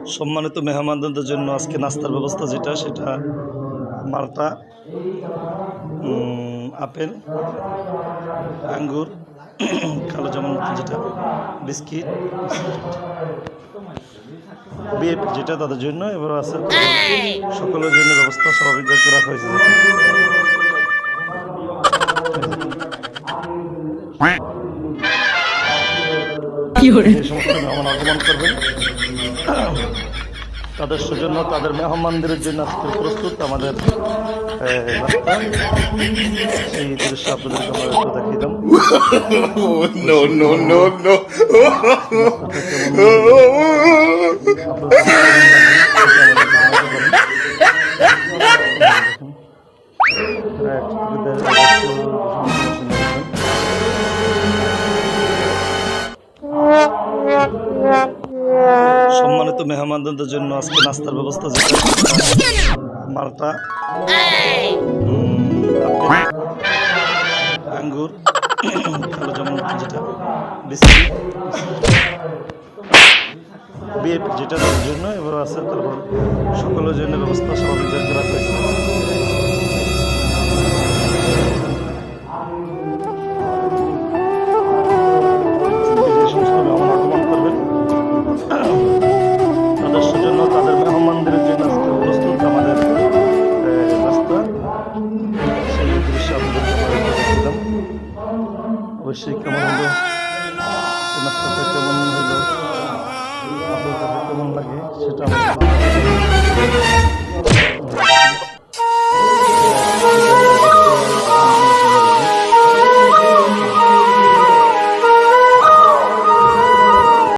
সম্মানিত মেহমানদের জন্য আজকে নাস্তার ব্যবস্থা যেটা সেটা মালটা, আপেল, আঙ্গুর, কালো জামুন মতো যেটা, বিস্কিট, বিএপি যেটা তাদের জন্য, এবার আছে সকলের জন্য ব্যবস্থা স্বাভাবিকভাবে রাখা হয়েছে। যে সমস্ত মেহমান আগমন করবেন তাদের সৌজন্য, তাদের মেহমানদের জন্য আজকের প্রস্তুত আমাদের নাস্তা। এই দৃশ্য আপনাদেরকে আমরা একটু দেখিয়ে দিলাম। সম্মানিত মেহমানদের জন্য আজকে নাস্তার ব্যবস্থা যেটা মালটা, আপেল, আঙ্গুর, কালো জামুন যেটা, বিস্কিট, বিএপি যেটা তাদের জন্য, এবার আছে তারপর সকলের জন্য ব্যবস্থা স্বাভাবিকভাবে রাখা হয়েছে।